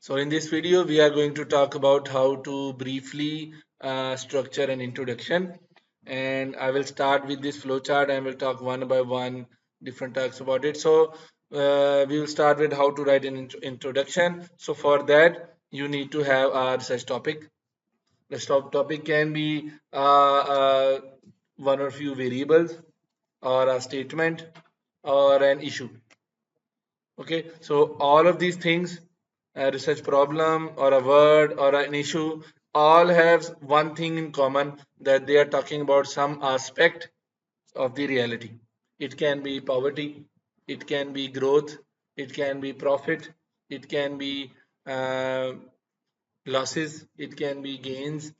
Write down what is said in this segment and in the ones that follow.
So in this video, we are going to talk about how to briefly structure an introduction. And I will start with this flowchart and we'll talk one by one different types about it. So we will start with how to write an introduction. So for that, you need to have a research topic. The topic can be one or few variables or a statement or an issue. Okay, so all of these things, a research problem or a word or an issue, all have one thing in common, that they are talking about some aspect of the reality. It can be poverty, it can be growth, it can be profit, it can be losses, it can be gains.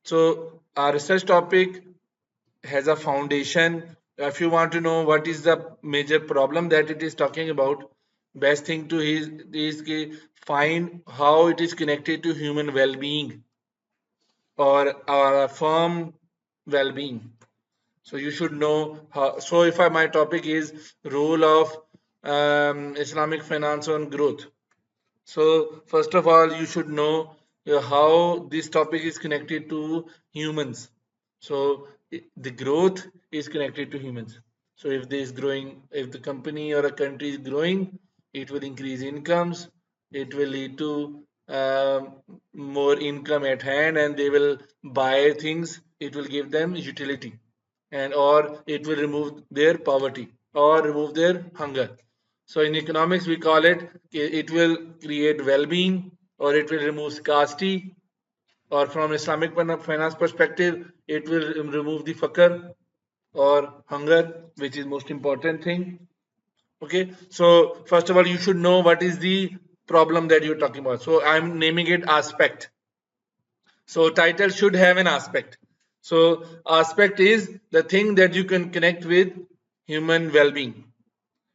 So our research topic has a foundation. If you want to know what is the major problem that it is talking about, best thing to is find how it is connected to human well-being or a firm well-being. So you should know how. So if my topic is role of Islamic finance on growth. So first of all, you should know how this topic is connected to humans. So the growth is connected to humans. So if there is growing, if the company or a country is growing, it will increase incomes. It will lead to more income at hand, and they will buy things. It will give them utility, and or it will remove their poverty or remove their hunger. So in economics, we call it will create well-being or it will remove scarcity, or from Islamic finance perspective, it will remove the fakr or hunger, which is most important thing. Okay, so first of all, you should know what is the problem that you're talking about. So I'm naming it aspect. So title should have an aspect. So aspect is the thing that you can connect with human well-being.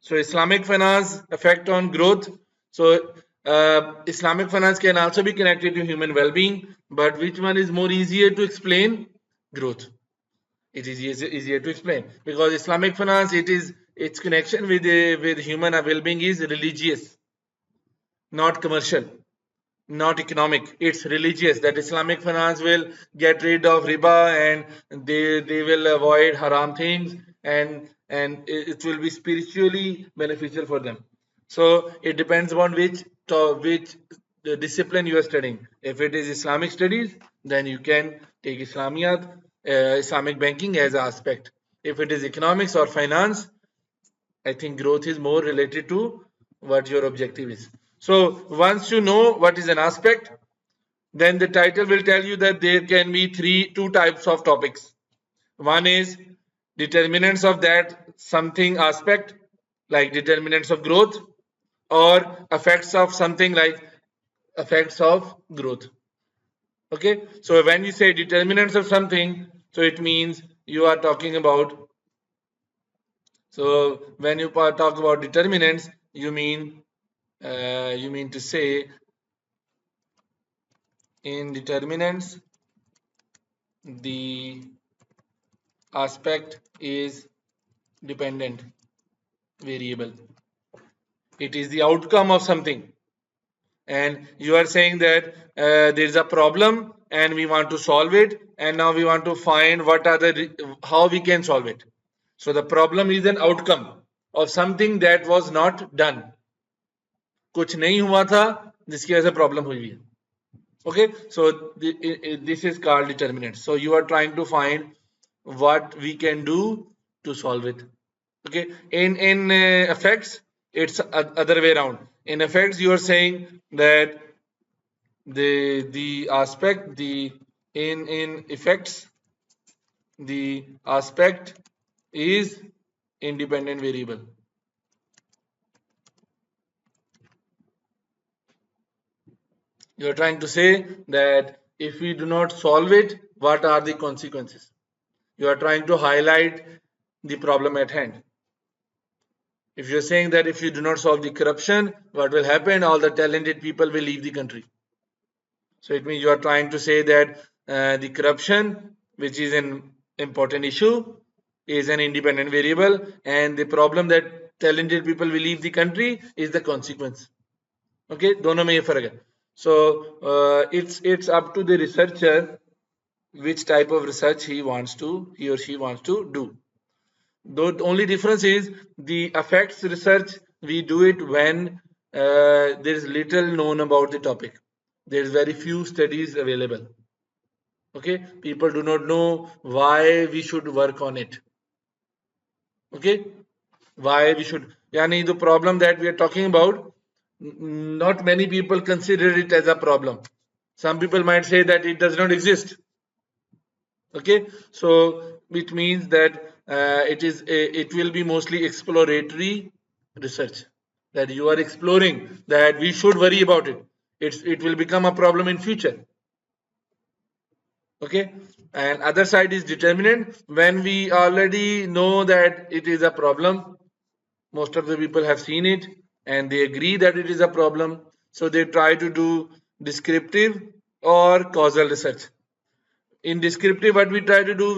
So Islamic finance effect on growth. So Islamic finance can also be connected to human well-being, but which one is more easier to explain? Growth. It is easier to explain because Islamic finance, its connection with human well-being is religious, not commercial, not economic. It's religious. That Islamic finance will get rid of riba, and they will avoid haram things, and it will be spiritually beneficial for them. So it depends upon which the discipline you are studying. If it is Islamic studies, then you can take Islamiyat, Islamic banking as an aspect. If it is economics or finance, I think growth is more related to what your objective is. So once you know what is an aspect, then the title will tell you that there can be two types of topics. One is determinants of that something aspect, like determinants of growth, or effects of something, like effects of growth. Okay, so when you say determinants of something, so it means you are talking about. So when you talk about determinants, you mean to say in determinants the aspect is dependent variable. It is the outcome of something, and you are saying that there is a problem and we want to solve it, and now we want to find what are the how we can solve it. So the problem is an outcome of something that was not done. कुछ नहीं हुआ था जिसकी वजह से problem हुई है. Okay, so this is called determinant. So you are trying to find what we can do to solve it. Okay, in effects, it's other way around. In effects, you are saying that the aspect, the in effects, the aspect is independent variable. You're trying to say that if we do not solve it, what are the consequences? You are trying to highlight the problem at hand. If you're saying that if you do not solve the corruption, what will happen? All the talented people will leave the country. So it means you are trying to say that the corruption, which is an important issue, is an independent variable, and the problem that talented people will leave the country is the consequence. Okay, दोनों में ये फर्क है. So it's up to the researcher which type of research he or she wants to do. The only difference is the effects research, we do it when there is little known about the topic. There is very few studies available. Okay, people do not know why we should work on it. Okay, why we should, yani the problem that we are talking about, not many people consider it as a problem. Some people might say that it does not exist. Okay, so it means that it will be mostly exploratory research, that you are exploring that we should worry about it. It will become a problem in future. Okay, and other side is determinant, when we already know that it is a problem. Most of the people have seen it and they agree that it is a problem, so they try to do descriptive or causal research. In descriptive, what we try to do,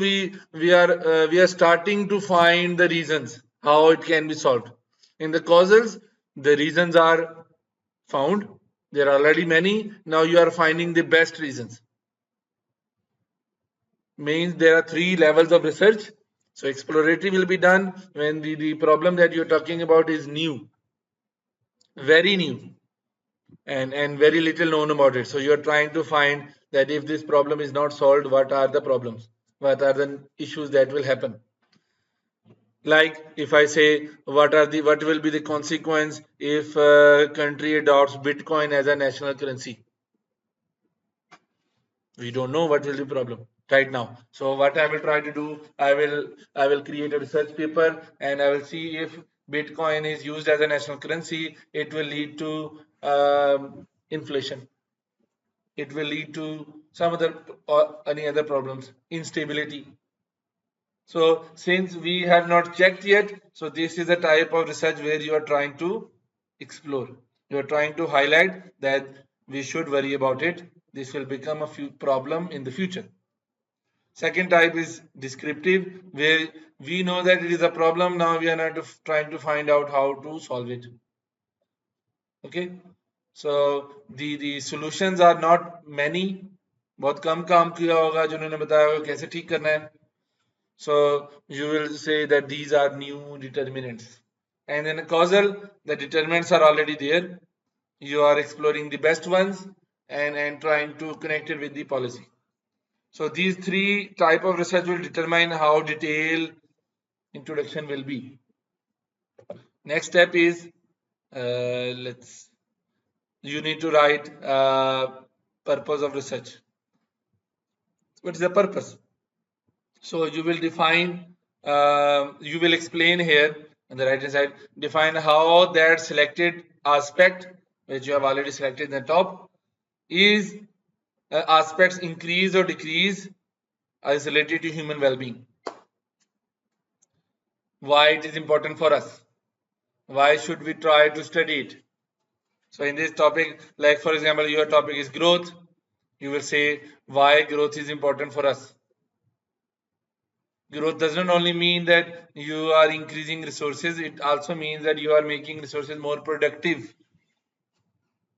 we are starting to find the reasons how it can be solved. In the causals, the reasons are found, there are already many, now you are finding the best reasons. Means there are 3 levels of research. So exploratory will be done when the problem that you're talking about is new, very new, and very little known about it. So you're trying to find that if this problem is not solved, what are the problems, what are the issues that will happen. Like if I say what will be the consequence if a country adopts Bitcoin as a national currency, we don't know what will be the problem right now. So what I will try to do, I will create a research paper and I will see if Bitcoin is used as a national currency, it will lead to inflation, it will lead to some other or any other problems, instability. So since we have not checked yet, so this is a type of research where you are trying to explore. You are trying to highlight that we should worry about it. This will become a problem in the future. Second type is descriptive, where we know that it is a problem. Now we are not trying to find out how to solve it. Okay. So the solutions are not many. बहुत कम काम किया होगा जिन्होंने बताया होगा कैसे ठीक करना है. So you will say that these are new determinants. And in a causal, the determinants are already there. You are exploring the best ones and trying to connect it with the policy. So these 3 type of research will determine how detailed introduction will be. Next step is you need to write purpose of research. What is the purpose? So you will define, you will explain here on the right hand side, define how that selected aspect, which you have already selected in the top, is aspects increase or decrease as related to human well-being. Why it is important for us? Why should we try to study it? So in this topic, like for example, your topic is growth, you will say why growth is important for us. Growth does not only mean that you are increasing resources, it also means that you are making resources more productive.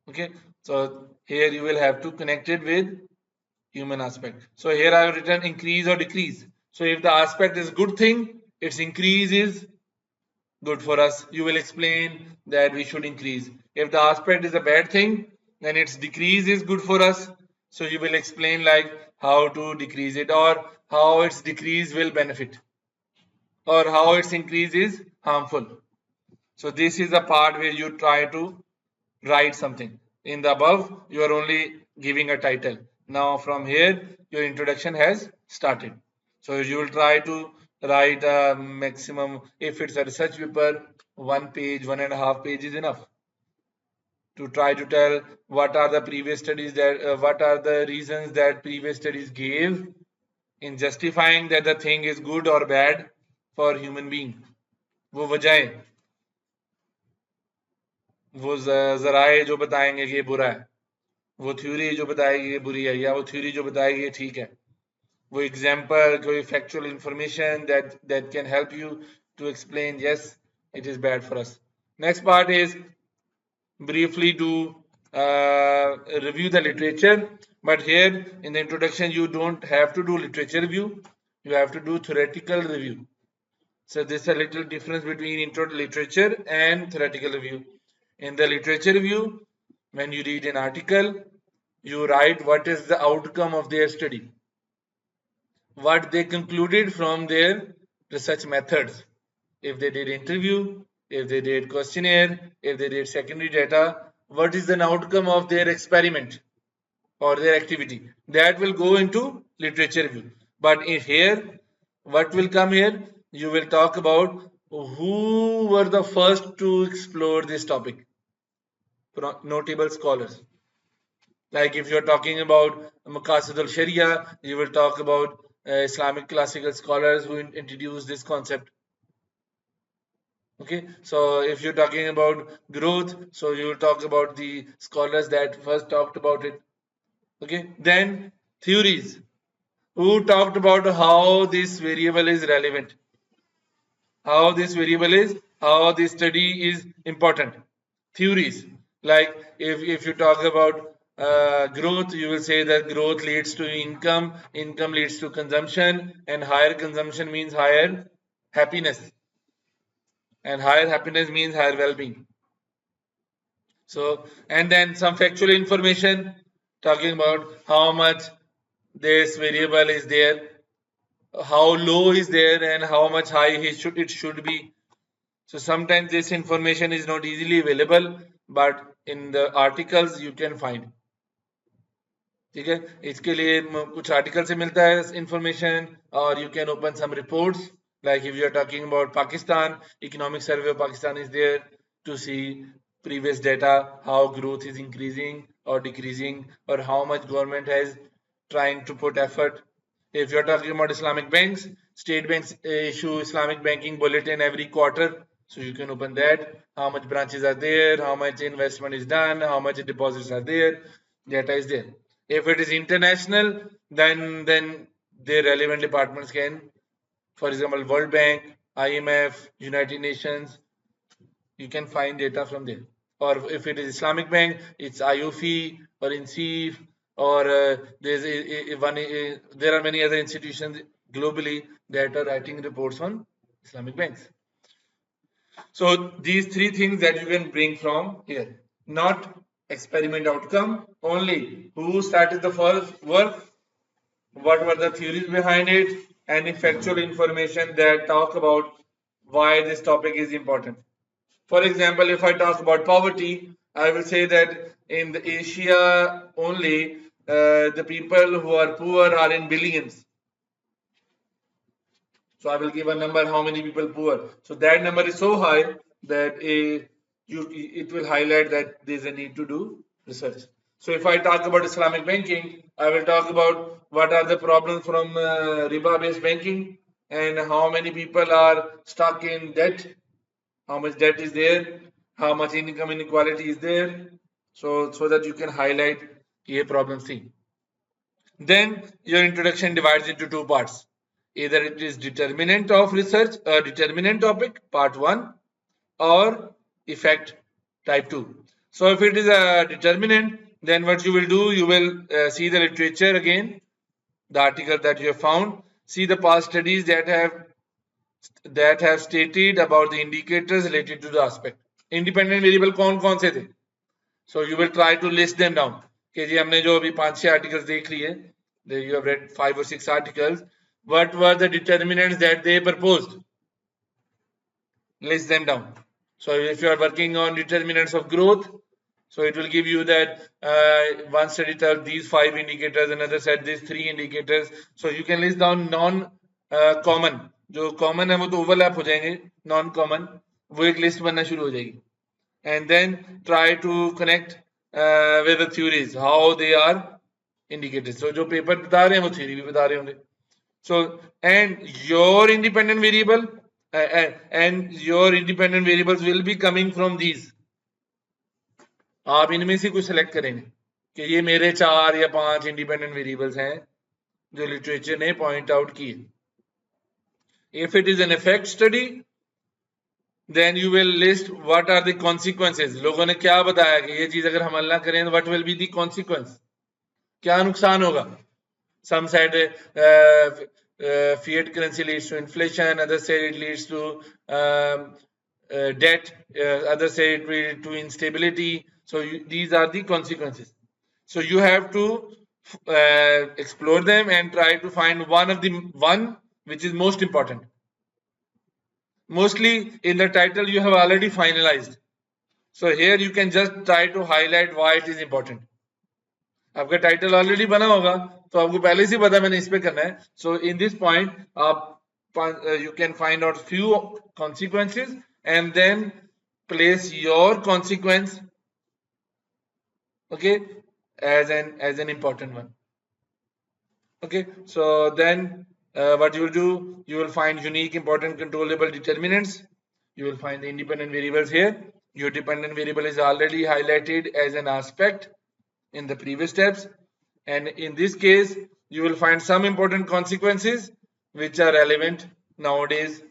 Okay, so here you will have to connect it with human aspect. So here I have written increase or decrease. So if the aspect is good thing, its increase is good for us. You will explain that we should increase. If the aspect is a bad thing, then its decrease is good for us. So you will explain like how to decrease it or how its decrease will benefit or how its increase is harmful. So this is the part where you try to write something. In the above, you are only giving a title. Now from here, your introduction has started. So you will try to write a maximum, if it's a research paper, 1 page, 1.5 page is enough to try to tell what are the previous studies that, what are the reasons that previous studies gave in justifying that the thing is good or bad for human being. वो वजहें, वो जराए जो बताएंगे कि ये बुरा है, वो theory जो बताएगी ये बुरी है, या वो थ्योरी जो बताएगी ये ठीक है, वो एग्जाम्पल, कोई factual information that can help you to explain yes it is bad for us. Next part is briefly do review the literature. But here in the introduction, you don't have to do literature review. You have to do theoretical review. So there's a little difference between intro to literature and theoretical review. In the literature review, when you read an article, you write what is the outcome of their study, what they concluded from their research methods. If they did interview, if they did questionnaire, if they did secondary data, what is the outcome of their experiment or their activity? That will go into literature review. But in here, what will come here? You will talk about who were the first to explore this topic, notable scholars. Like if you're talking about Maqasid al-Sharia, you will talk about Islamic classical scholars who introduced this concept. Okay, so if you're talking about growth, so you will talk about the scholars that first talked about it. Okay, then theories. Who talked about how this variable is relevant, how this variable is, how this study is important. Theories, like if you talk about growth, you will say that growth leads to income, income leads to consumption, and higher consumption means higher happiness, and higher happiness means higher well-being. So, and then some factual information talking about how much this variable is there, how low is there, and how much high it should be. So sometimes this information is not easily available, but in the articles you can find. ठीक है, इसके लिए कुछ article से मिलता है information, or you can open some reports. Like if you are talking about Pakistan, Economic Survey of Pakistan is there to see previous data, how growth is increasing or decreasing, or how much government has trying to put effort. If you are talking about Islamic banks, state banks issue Islamic banking bulletin every quarter, so you can open that. How much branches are there, how much investment is done, how much deposits are there, data is there. If it is international, then the relevant departments can, for example, World Bank, IMF, United Nations, you can find data from there. Or if it is Islamic Bank, it's IOFI or INSEEF, or there are many other institutions globally that are writing reports on Islamic banks. So these three things that you can bring from here, not experiment outcome only. Who started the first work? What were the theories behind it? And factual information that talk about why this topic is important. For example, if I talk about poverty, I will say that in the Asia only, the people who are poor are in billions. So I will give a number how many people poor. So that number is so high that it will highlight that there is a need to do research. So if I talk about Islamic banking, I will talk about what are the problems from riba-based banking and how many people are stuck in debt, how much debt is there, how much income inequality is there, so that you can highlight ये problem thing. Then your introduction divides into two parts. Either it is determinant of research, determinant topic, part 1, or effect, type 2. So if it is a determinant, then what you will do, you will see the literature again, the article that you have found, see the past studies that have stated about the indicators related to the aspect. Independent variable कौन-कौन से थे? So you will try to list them down. कि जी हमने जो अभी 5-6 articles देख लिए, you have read 5 or 6 articles. What were the determinants that they proposed? List them down. So if you are working on determinants of growth, so it will give you that one study tells these 5 indicators, another said these 3 indicators. So you can list down non-common. जो common है वो तो overlap हो जाएंगे, non-common वो एक list बनना शुरू हो जाएगी. And then try to connect with the theories, how they are indicated. So जो paper बता रहे हैं वो theory भी बता रहे होंगे. So and your independent variable and your independent variables will be coming from these. आप इनमें से कुछ select करेंगे कि ये मेरे 4 या 5 independent variables हैं जो literature ने point out किए. If it is an effect study, Then you will list what are the consequences. लोगों ने क्या बताया कि ये चीज अगर हम अल्लाह करें, what will be the consequence? क्या नुकसान होगा? Some said fiat currency leads to inflation. Others say it leads to debt. Others say it leads to instability. So these are the consequences. So you have to explore them and try to find one which is most important. Mostly in the title you have already finalized. So here you can just try to highlight why it is important. आपका title already बना होगा तो आपको पहले से पता मैंने इस पे करना है. सो इन दिस पॉइंट आप you can find out few consequences and then place your consequence, okay, as an important one. Okay, so then what you will do, you will find unique, important, controllable determinants. You will find the independent variables here. Your dependent variable is already highlighted as an aspect in the previous steps, and in this case you will find some important consequences which are relevant nowadays.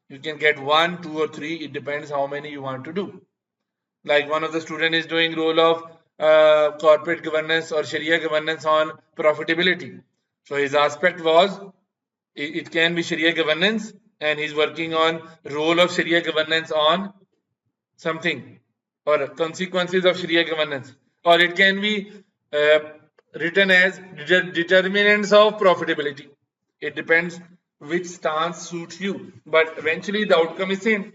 You can get 1, 2 or 3, it depends how many you want to do. Like one of the student is doing role of corporate governance or Sharia governance on profitability. So his aspect was it can be Sharia governance, and he's working on role of Sharia governance on something or consequences of Sharia governance, or it can be uh, written as determinants of profitability. It depends which stance suits you, but eventually the outcome is same.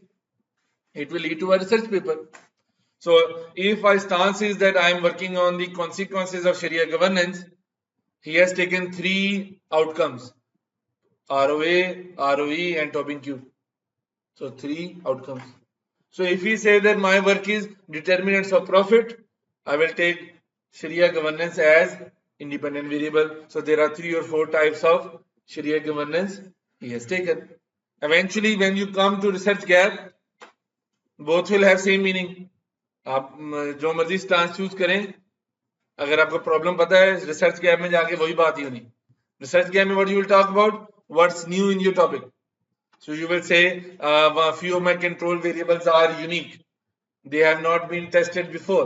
It will lead to a research paper. So if my stance is that I am working on the consequences of Sharia governance, he has taken 3 outcomes: ROA, ROE, and topping Q. So 3 outcomes. So if we say that my work is determinants of profit, I will take Sharia governance as independent variable. So there are 3 or 4 types of Sharia governance he has taken. Eventually, when you come to research gap, both will have same meaning. आप जो मर्जी stance choose करें, अगर आपको problem पता है research gap में जाके वही बात ही होनी. रिसर्च गैप में what you will talk about, what's new in your topic. So you will say a few of my control variables are unique. They have not been tested before.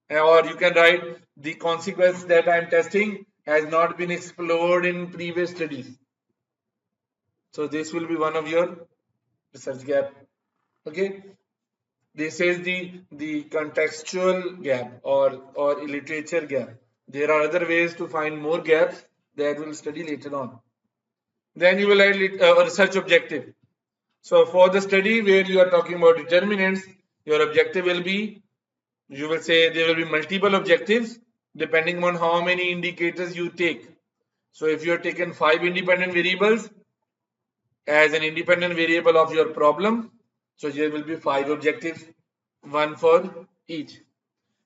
Or you can write the consequence that I am testing has not been explored in previous studies. So this will be one of your research gap. Okay. This is the contextual gap or literature gap. There are other ways to find more gaps that we'll study later on. Then you will add a research objective. So for the study where you are talking about determinants, your objective will be, you will say there will be multiple objectives depending on how many indicators you take. So if you have taken 5 independent variables as an independent variable of your problem, so there will be 5 objectives, 1 for each.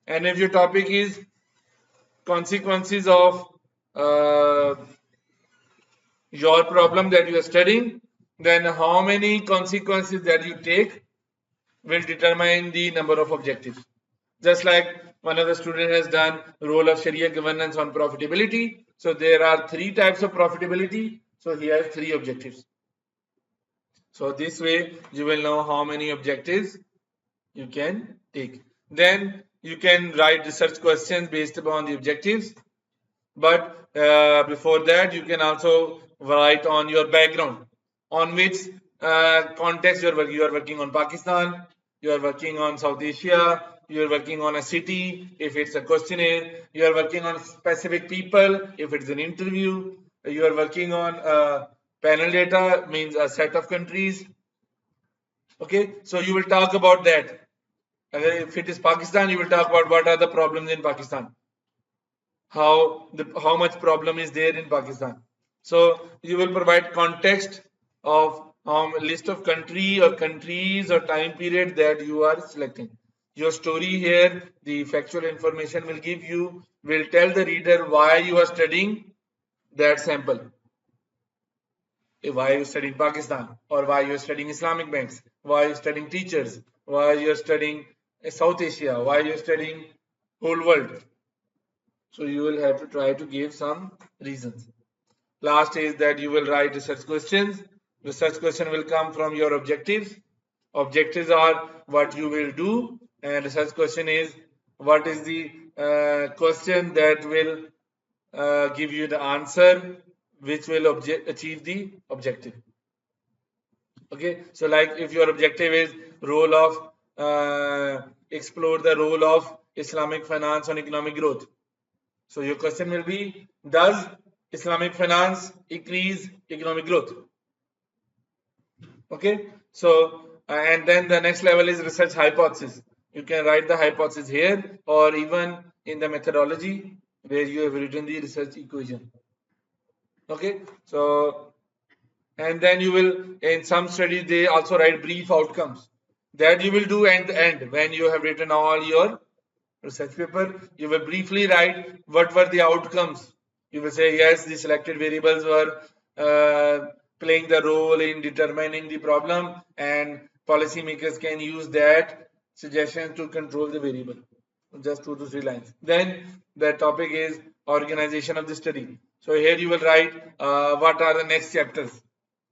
And if your topic is consequences of your problem that you are studying, then how many consequences that you take will determine the number of objectives. Just like one of the students has done role of Sharia governance on profitability. So there are 3 types of profitability. So he has 3 objectives. So this way you will know how many objectives you can take. Then you can write research questions based upon the objectives. But before that, you can also write on your background, on which context you are working. You are working on Pakistan, you are working on South Asia, you are working on a city if it's a questionnaire, you are working on specific people if it's an interview, you are working on panel data, means a set of countries. Okay, so you will talk about that. If it is Pakistan, you will talk about what are the problems in Pakistan, how much problem is there in Pakistan. So you will provide context of list of countries or time period that you are selecting. Your story here, the factual information will tell the reader why you are studying that sample. Why you are studying Pakistan, or why you are studying Islamic banks, why you are studying teachers, why you are studying South Asia, why you are studying whole world. So you will have to try to give some reasons. Last is that you will write research questions. Research question will come from your objectives. Objectives are what you will do, and research question is what is the question that will give you the answer which will achieve the objective. Okay, so like if your objective is role of explore the role of Islamic finance on economic growth. So your question will be, does Islamic finance increase economic growth? Okay, so and then the next level is research hypothesis. You can write the hypothesis here or even in the methodology where you have written the research equation. Okay, so and then you will, in some studies they also write brief outcomes that you will do at the end when you have written all your research paper. You will briefly write what were the outcomes. You will say yes, the selected variables were playing the role in determining the problem, and policymakers can use that suggestion to control the variable. Just 2 to 3 lines. Then the topic is organization of the study. So here you will write what are the next chapters.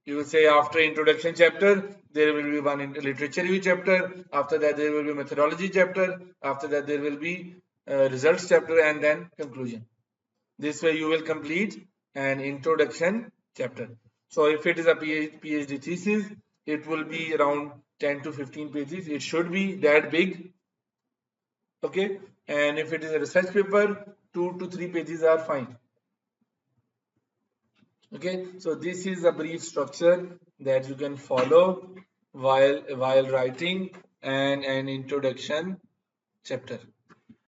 You will say after introduction chapter, there will be one literature review chapter. After that, there will be methodology chapter. After that, there will be results chapter, and then conclusion. This way, you will complete an introduction chapter. So if it is a PhD thesis, it will be around 10 to 15 pages. It should be that big. Okay. And if it is a research paper, 2 to 3 pages are fine. Okay, so this is a brief structure that you can follow while writing an introduction chapter.